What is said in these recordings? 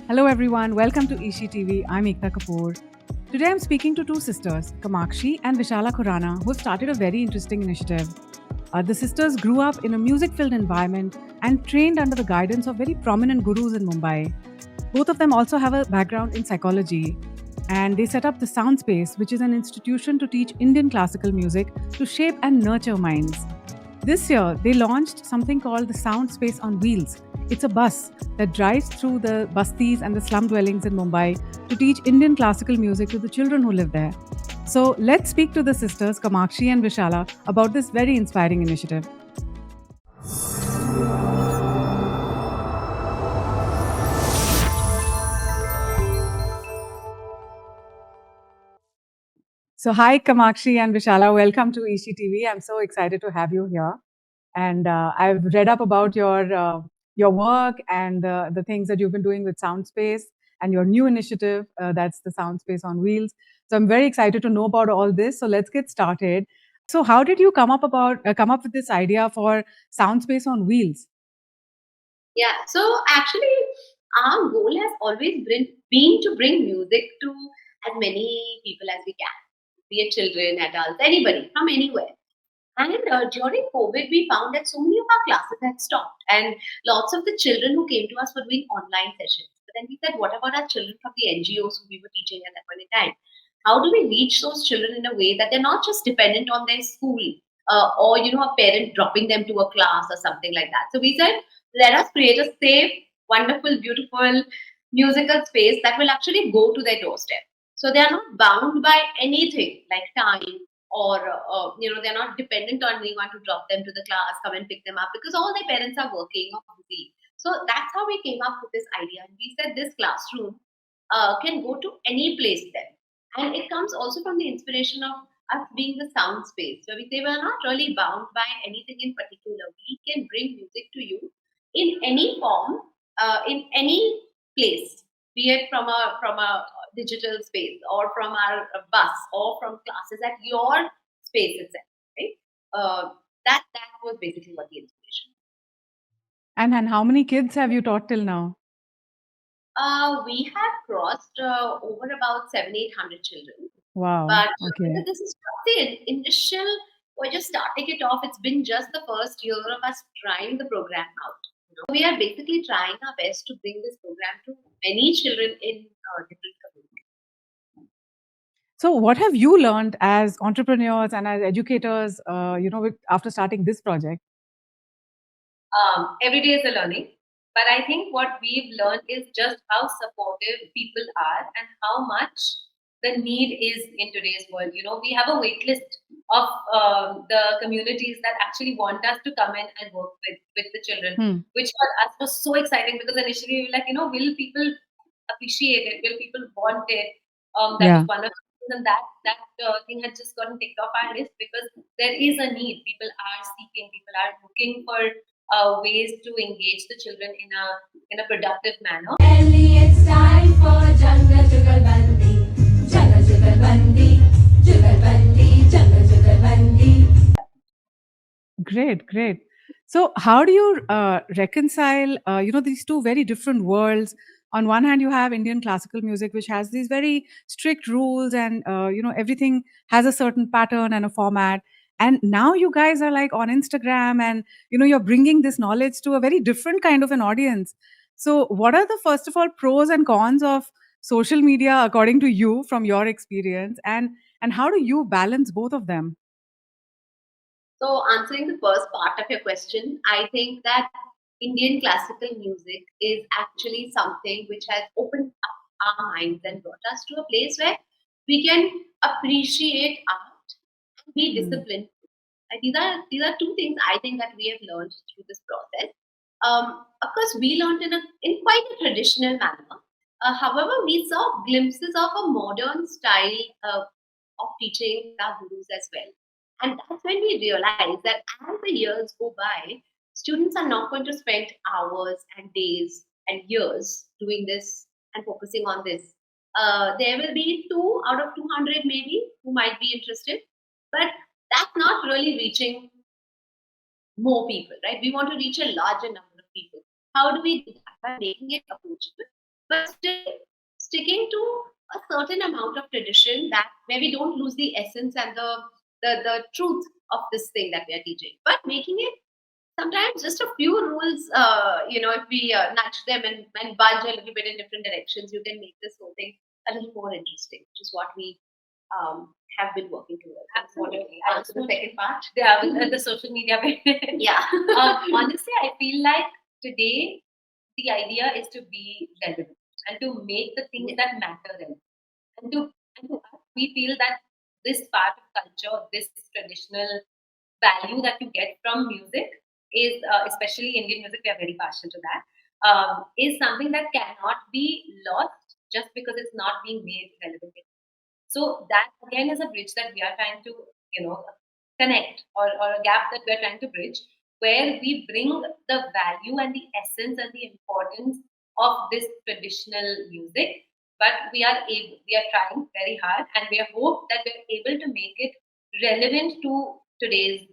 Hello everyone, welcome to eShe TV. I'm Aekta Kapoor. Today I'm speaking to two sisters, Kamakshi and Vishala Khurana, who have started a very interesting initiative. The sisters grew up in a music-filled environment and trained under the guidance of very prominent gurus in Mumbai. Both of them also have a background in psychology, and they set up the Sound Space, which is an institution to teach Indian classical music to shape and nurture minds. This year, they launched something called the Sound Space on Wheels. It's a bus that drives through the bastis and the slum dwellings in Mumbai to teach Indian classical music to the children who live there. So let's speak to the sisters Kamakshi and Vishala about this very inspiring initiative. So, hi Kamakshi and Vishala, welcome to eShe TV. I'm so excited to have you here. And I've read up about your work and the things that you've been doing with Soundspace and your new initiative that's the Soundspace on Wheels. So I'm very excited to know about all this. So let's get started. So how did you come up with this idea for Soundspace on Wheels? Yeah, so actually, our goal has always been to bring music to as many people as we can, be it children, adults, anybody from anywhere. And during COVID, we found that so many of our classes had stopped, and lots of the children who came to us were doing online sessions. But then we said, what about our children from the NGOs who we were teaching at that point in time? How do we reach those children in a way that they're not just dependent on their school or a parent dropping them to a class or something like that? So we said, let us create a safe, wonderful, beautiful musical space that will actually go to their doorstep. So they are not bound by anything like time or they're not dependent on anyone to drop them to the class, come and pick them up because all their parents are working or busy. So that's how we came up with this idea, and we said this classroom can go to any place then, and it comes also from the inspiration of us being the sound space where we say we're not really bound by anything in particular. We can bring music to you in any form, in any place, be it from a digital space or from our bus or from classes at your space itself, right? That was basically what the inspiration. And how many kids have you taught till now? We have crossed over about 700-800 children, Wow. but Okay. this is just the initial. We're just starting it off. It's been just the first year of us trying the program out. We are basically trying our best to bring this program to many children in different communities. So what have you learned as entrepreneurs and as educators, after starting this project? Every day is a learning. But I think what we've learned is just how supportive people are and how much the need is in today's world. We have a wait list of the communities that actually want us to come in and work with the children, Hmm. which for us was so exciting because initially we were like, will people appreciate it? Will people want it? That was Yeah. one of the things, and that thing had just gotten ticked off our list because there is a need. People are seeking, people are looking for ways to engage the children in a productive manner. It's time for Jungle Jugal Bandi, Jungle Jugal Bandi, Jugal Bandi, Jungle Jugal Bandi. Great, great. So, how do you reconcile, these two very different worlds? On one hand, you have Indian classical music, which has these very strict rules, and everything has a certain pattern and a format. And now you guys are like on Instagram, and you're bringing this knowledge to a very different kind of an audience. So, what are the first of all pros and cons of social media, according to you, from your experience, and how do you balance both of them? So, answering the first part of your question, I think that Indian classical music is actually something which has opened up our minds and brought us to a place where we can appreciate art and be Hmm. disciplined. And these are two things I think that we have learned through this process. Of course, we learned in quite a traditional manner. However, we saw glimpses of a modern style of teaching our gurus as well. And that's when we realized that as the years go by, students are not going to spend hours and days and years doing this and focusing on this. There will be 2 out of 200 maybe who might be interested, but that's not really reaching more people, right? We want to reach a larger number of people. How do we do that? By making it approachable, but still sticking to a certain amount of tradition that where we don't lose the essence and the truth of this thing that we are teaching, but making it sometimes just a few rules. If we nudge them and budge a little bit in different directions, you can make this whole thing a little more interesting, which is what we have been working towards. Absolutely. Answer the second part. Yeah, with the social media bit. Yeah. Honestly, I feel like today the idea is to be relevant and to make the things that matter relevant. And to us, we feel that this part of culture, this traditional value that you get from music is, especially Indian music, we are very passionate to that, is something that cannot be lost just because it's not being made relevant. So that again is a bridge that we are trying to, connect, or a gap that we are trying to bridge, where we bring the value and the essence and the importance of this traditional music. But we are trying very hard, and we hope that we are able to make it relevant to today's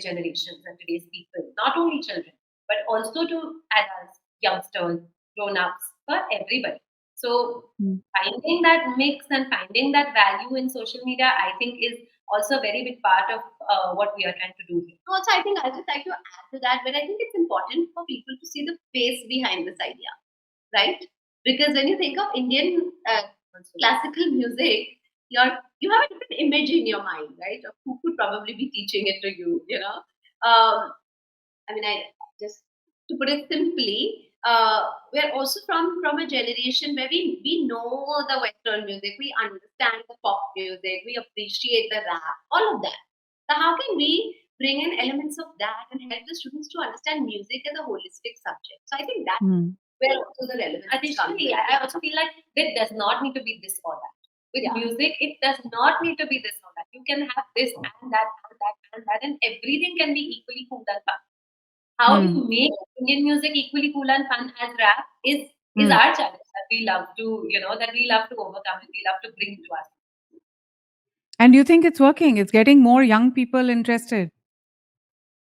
generations and today's people, not only children, but also to adults, youngsters, grown-ups, for everybody. So Hmm. finding that mix and finding that value in social media, I think, is also a very big part of what we are trying to do here. Also, I think I'll just like to add to that, but I think it's important for people to see the face behind this idea, right? Because when you think of Indian classical music, you have a different image in your mind, right? Of who could probably be teaching it to you, I mean, I just to put it simply, we're also from a generation where we know the Western music, we understand the pop music, we appreciate the rap, all of that. So how can we bring in elements of that and help the students to understand music as a holistic subject? So I think that's Hmm. where also the relevance comes Additionally, in. I also feel like there does not need to be this or that. With Yeah. music, it does not need to be this or that. You can have this and that and that and that, and everything can be equally cool and fun. How Hmm. you make Indian music equally cool and fun as rap is Hmm. our challenge that we love to, overcome and we love to bring to us. And do you think it's working? It's getting more young people interested.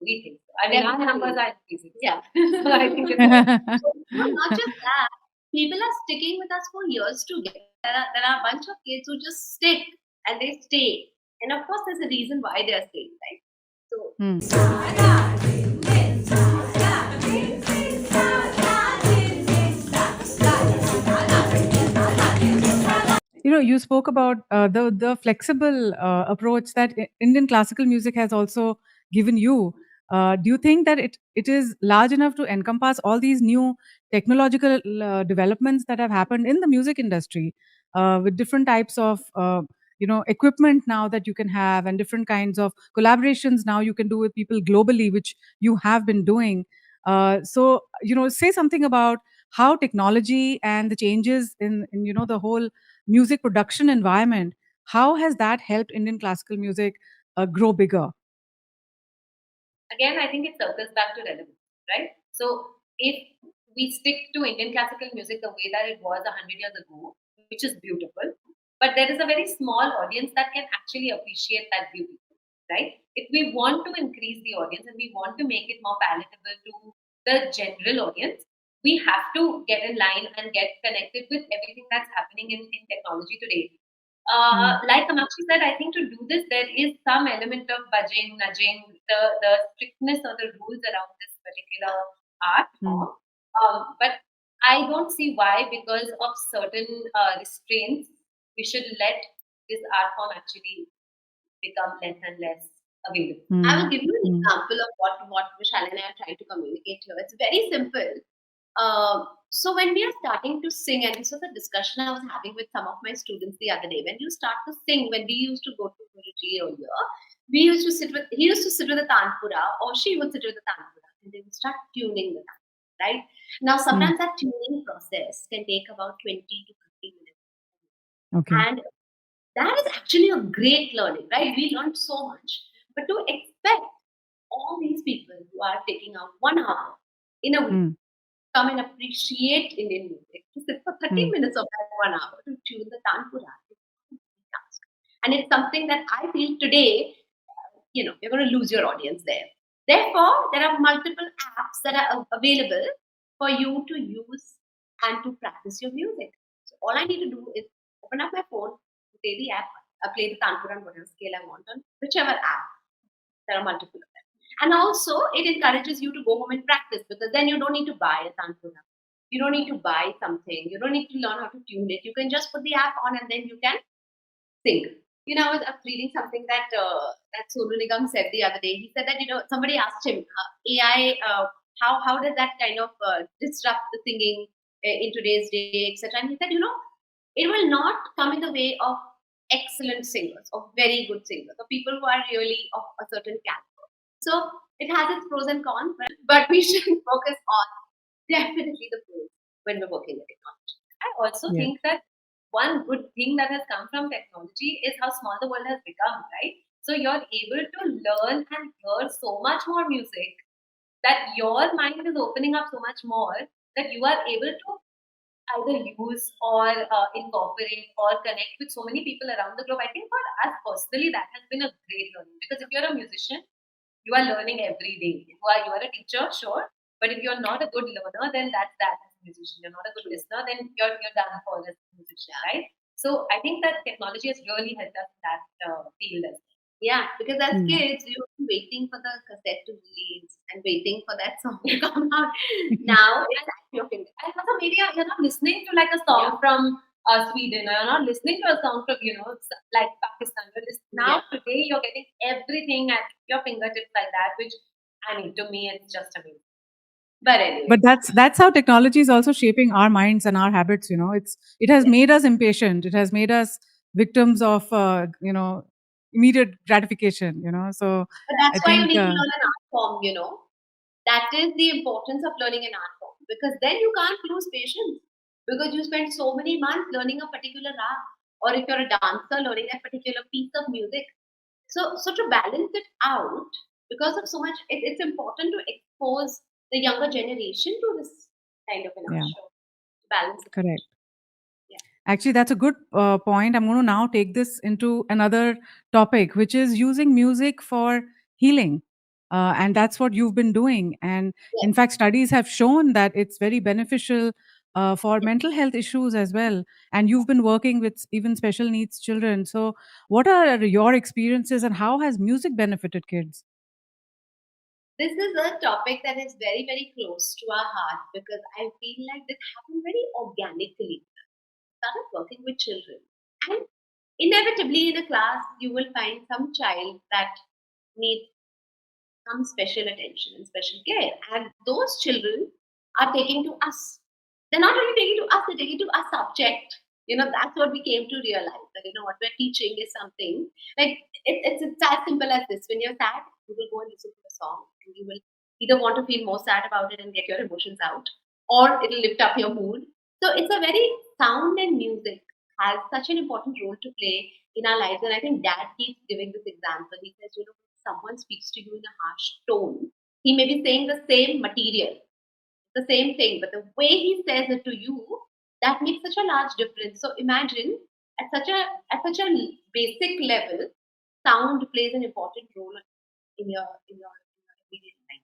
We think so. I mean, our Definitely. numbers are increasing. Yeah. So I think it's No, not just that. People are sticking with us for years together. There are a bunch of kids who just stick and they stay. And of course, there's a reason why they are staying, right? So, Hmm. You spoke about the flexible approach that Indian classical music has also given you. Do you think that it is large enough to encompass all these new technological developments that have happened in the music industry, with different types of equipment now that you can have, and different kinds of collaborations now you can do with people globally, which you have been doing. So say something about how technology and the changes in the whole music production environment, how has that helped Indian classical music grow bigger? again, I think it circles back to relevance, right? So if we stick to Indian classical music the way that it was 100 years ago, which is beautiful, but there is a very small audience that can actually appreciate that beauty, right? If we want to increase the audience and we want to make it more palatable to the general audience, we have to get in line and get connected with everything that's happening in technology today. Like Kamakshi said, I think to do this, there is some element of budging, nudging, the strictness or the rules around this particular art Mm. form. But I don't see why, because of certain restraints, we should let this art form actually become less and less available. I will give you an Mm. example of what Vishal and I are trying to communicate here. It's very simple. So when we are starting to sing, and this was a discussion I was having with some of my students the other day. When you start to sing, when we used to go to Guruji earlier, he used to sit with the tanpura, or she would sit with the tanpura, and they would start tuning the tanpura, right? Now sometimes that tuning process can take about 20 to 30 minutes. Okay. And that is actually a great learning, right? We learned so much. But to expect all these people who are taking out 1 hour in a week Mm. come and appreciate Indian music, to sit for 30 Mm. minutes of that 1 hour to tune the tanpura, is a big task. And it's something that I feel today, you're going to lose your audience there. Therefore, there are multiple apps that are available for you to use and to practice your music. So all I need to do is open up my phone, play the app, play the Tanpura on whatever scale I want on whichever app. There are multiple of them. And also, it encourages you to go home and practice because then you don't need to buy a Tanpura. You don't need to buy something. You don't need to learn how to tune it. You can just put the app on and then you can sing. I was reading something that Sonu Nigam said the other day. He said that somebody asked him, AI, how does that kind of disrupt the singing in today's day, etc. And he said, it will not come in the way of excellent singers, of very good singers, of people who are really of a certain caliber. So it has its pros and cons, but we should focus on definitely the pros when we're working with technology. I also Yeah. think that one good thing that has come from technology is how small the world has become, right? So you're able to learn and hear so much more music that your mind is opening up so much more that you are able to either use or incorporate or connect with so many people around the globe. I think for us personally, that has been a great learning because if you're a musician, you are learning every day. You are a teacher, sure, but if you're not a good learner, then that's that as a musician. You're not a good listener, then you're done for as a musician, right? So I think that technology has really helped us in that field as well. Yeah, because as Hmm. kids, we were waiting for the cassette to release and waiting for that song to come out. Now it's at your fingertips. And also maybe you're not listening to like a song from Sweden, or you're not listening to a song from like Pakistan. Now today you're getting everything at your fingertips like that, which I mean to me it's just amazing. But anyway, But that's how technology is also shaping our minds and our habits. It has made us impatient. It has made us victims of immediate gratification. So but I that's why you think need to learn an art form. That is the importance of learning an art form because then you can't lose patience because you spend so many months learning a particular art, or if you're a dancer, learning that particular piece of music. So to balance it out, because of so much, it's important to expose the younger generation to this kind of an art yeah, show to balance it. correct. Yeah. Actually, that's a good point. I'm going to now take this into another topic, which is using music for healing. And that's what you've been doing. And Yes. in fact, studies have shown that it's very beneficial for Yes. mental health issues as well. And you've been working with even special needs children. So, what are your experiences and how has music benefited kids? This is a topic that is very, very close to our heart because I feel like this happened very organically. Started working with children, and inevitably in a class, you will find some child that needs some special attention and special care. And those children are taking to us. They're not only taking to us, they're taking to our subject. That's what we came to realize that, what we're teaching is something like it's as simple as this. When you're sad, you will go and listen to a song and you will either want to feel more sad about it and get your emotions out, or it'll lift up your mood. So it's a very sound and music has such an important role to play in our lives. And I think dad keeps giving this example. He says, someone speaks to you in a harsh tone, he may be saying the same material, the same thing, but the way he says it to you, that makes such a large difference. So imagine at such a basic level, sound plays an important role in your everyday life.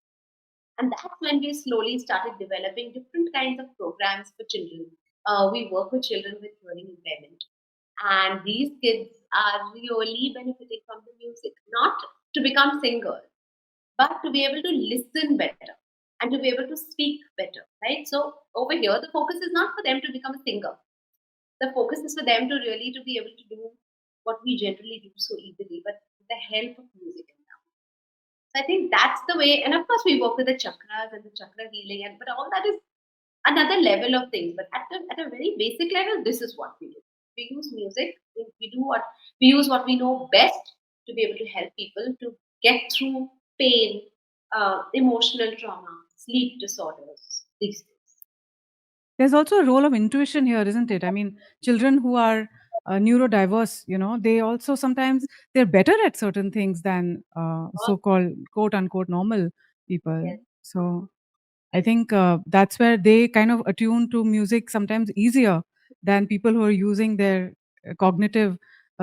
And that's when we slowly started developing different kinds of programs for children. We work with children with hearing impairment. And these kids are really benefiting from the music, not to become singers, but to be able to listen better and to be able to speak better, right? So over here, the focus is not for them to become a singer. The focus is for them to really to be able to do what we generally do so easily, but with the help of music and sound. So I think that's the way. And of course, we work with the chakras and the chakra healing, and but all that is another level of things. But at a very basic level, this is what we do. We use music. We use what we know best to be able to help people to get through pain, emotional trauma, sleep disorders, these things. There's also a role of intuition here, isn't it? I mean, children who are neurodiverse, they also sometimes they're better at certain things than Oh, so-called quote unquote normal people. yes, So I think that's where they kind of attune to music sometimes easier than people who are using their cognitive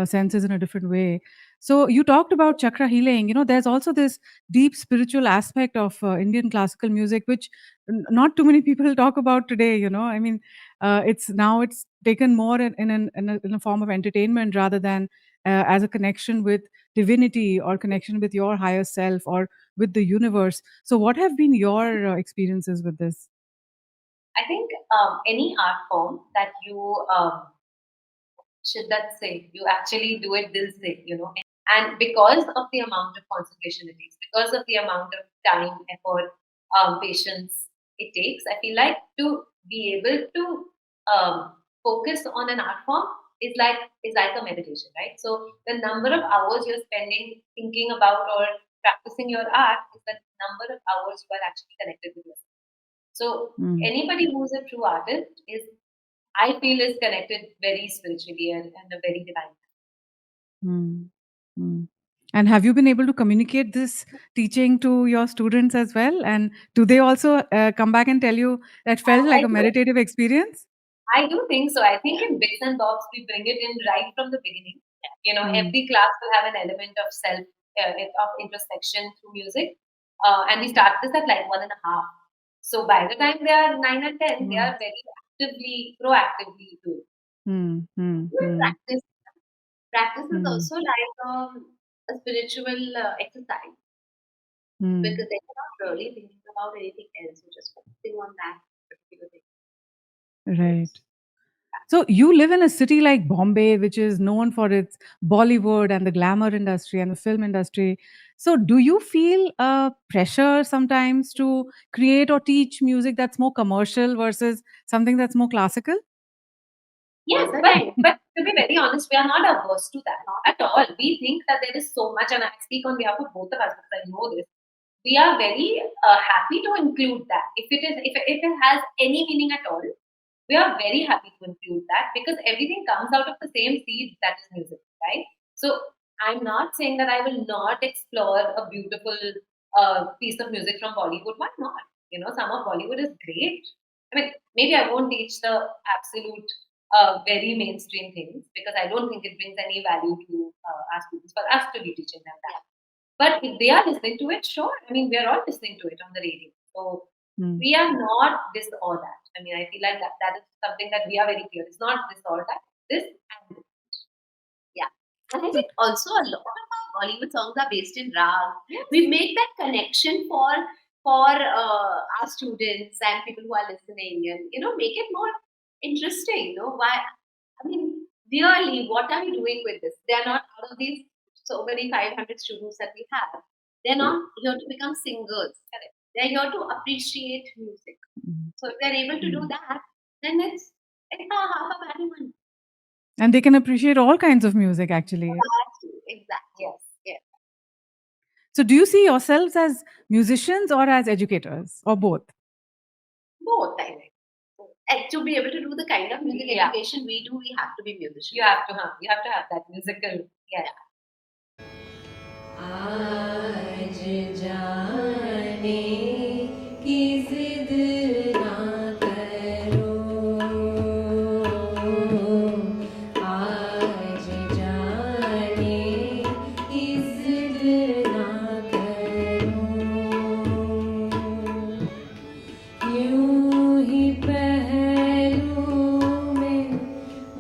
senses in a different way. So you talked about chakra healing. There's also this deep spiritual aspect of Indian classical music, which not too many people talk about today. I mean, It's taken more in a form of entertainment rather than as a connection with divinity or connection with your higher self or with the universe. So, what have been your experiences with this? I think any art form that you should that say you actually do it this say, and because of the amount of concentration it takes, because of the amount of time, effort, patience it takes, I feel like to be able to focus on an art form is like a meditation, right? So the number of hours you're spending thinking about or practicing your art is the number of hours you are actually connected with yourself. So Mm, anybody who's a true artist is, I feel, is connected very spiritually and a very divine. mm, mm. And have you been able to communicate this teaching to your students as well? And do they also come back and tell you that felt I like a do. meditative experience? I do think so. I think in bits and bobs we bring it in right from the beginning. Mm, Every class will have an element of of introspection through music, and we start this at like 1.5. So by the time they are 9 or 10, they wow. are very actively, proactively doing. Mm, mm, Even mm, practice is mm, also like a spiritual exercise because mm. they're not really thinking about anything else. You're just focusing on that particular thing. Right. Yes. So you live in a city like Bombay, which is known for its Bollywood and the glamour industry and the film industry. So do you feel pressure sometimes to create or teach music that's more commercial versus something that's more classical? Yes, but to be very honest, we are not averse to that at all. We think that there is so much, and I speak on behalf of both of us because I know this. We are very happy to include that. If it has any meaning at all, we are very happy to include that because everything comes out of the same seed that is music, right? So I'm not saying that I will not explore a beautiful piece of music from Bollywood. Why not? Some of Bollywood is great. I mean, maybe I won't teach the absolute very mainstream things because I don't think it brings any value to our students for us to be teaching them that. But if they are listening to it, sure. I mean, we are all listening to it on the radio. So Mm, we are not this or that. I mean, I feel like that is something that we are very clear. It's not this or that. This and this. Yeah. And I think also a lot of our Bollywood songs are based in rag. Yes. We make that connection for our students and people who are listening, and make it more interesting. Why? I mean, really, what are we doing with this? They are not out of these so many 500 students that we have. They're not here to become singers. Correct. They're here to appreciate music. mm, So if they're able to do mm. that, then it's a half a value one. And they can appreciate all kinds of music actually. Exactly. Yes. Yes. So do you see yourselves as musicians or as educators or both? Both, I think. And to be able to do the kind of music Yeah. education we do, we have to be musicians. You have to have that musical. Yeah. आज जाने की जिद ना करो आज जाने की जिद ना करो यूं ही पहलू में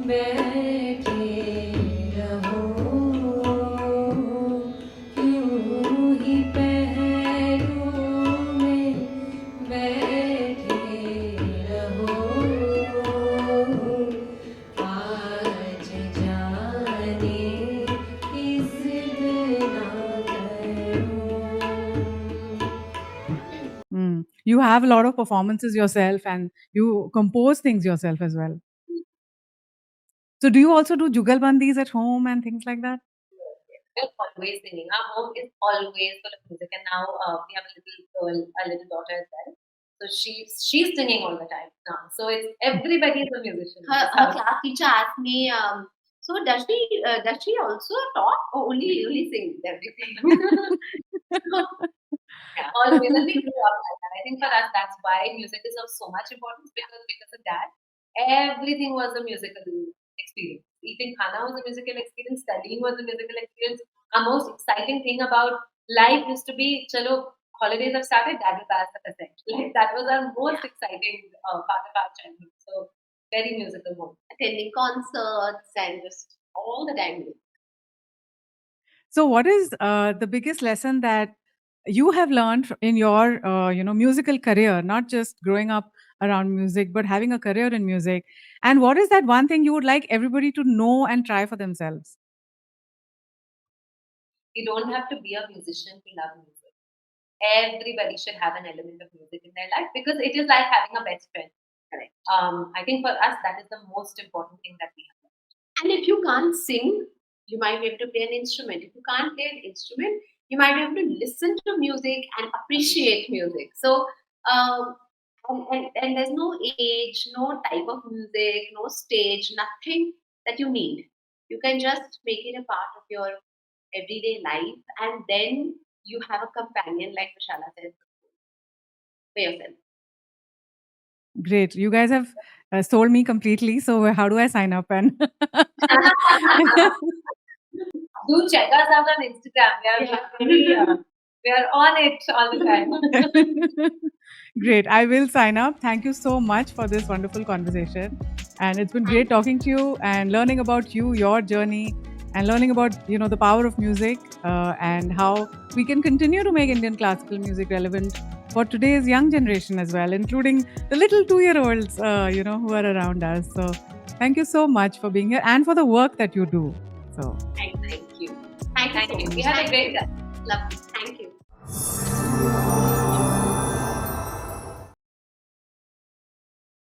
बैठे रहो यूं ही पहलू में बैठे रहो आज जाने की जिद ना करो Mm. You have a lot of performances yourself and you compose things yourself as well. So do you also do jugalbandis at home and things like that? We're always singing. Our home is always full of music, and now we have a little girl, a little daughter as well. So she's singing all the time now. So it's everybody is a musician. in Her, this her house. class teacher asked me, so does she also talk or only sings everything? Yeah, always. And we grew up like that. I think for us, that's why music is of so much importance because of that, everything was a musical experience. Eating khana was a musical experience. Studying was a musical experience. Our most exciting thing about life used to be, chalo, holidays have started. Dad will pass the cassette. Like that was our most exciting part of our childhood. So Very musical mode. attending concerts and just all the time. So, what is the biggest lesson that you have learned in your, musical career? Not just growing up around music, but having a career in music. And what is that one thing you would like everybody to know and try for themselves? You don't have to be a musician to love music. Everybody should have an element of music in their life because it is like having a best friend. Correct. I think for us that is the most important thing that we have. And if you can't sing, you might be able to play an instrument. If you can't play an instrument, you might be able to listen to music and appreciate music. So, and there's no age, no type of music, no stage, nothing that you need. You can just make it a part of your everyday life, and then you have a companion, like Vishala said, for yourself. Great. You guys have sold me completely. So, how do I sign up? And Do check us out on Instagram. We are on it all the time. Great. I will sign up. Thank you so much for this wonderful conversation. And it's been great talking to you and learning about you, your journey, and learning about the power of music and how we can continue to make Indian classical music relevant for today's young generation as well, including the little 2-year-olds who are around us. So thank you so much for being here and for the work that you do. So Thank you. Thank you. We had a great time. Lovely. Thank you.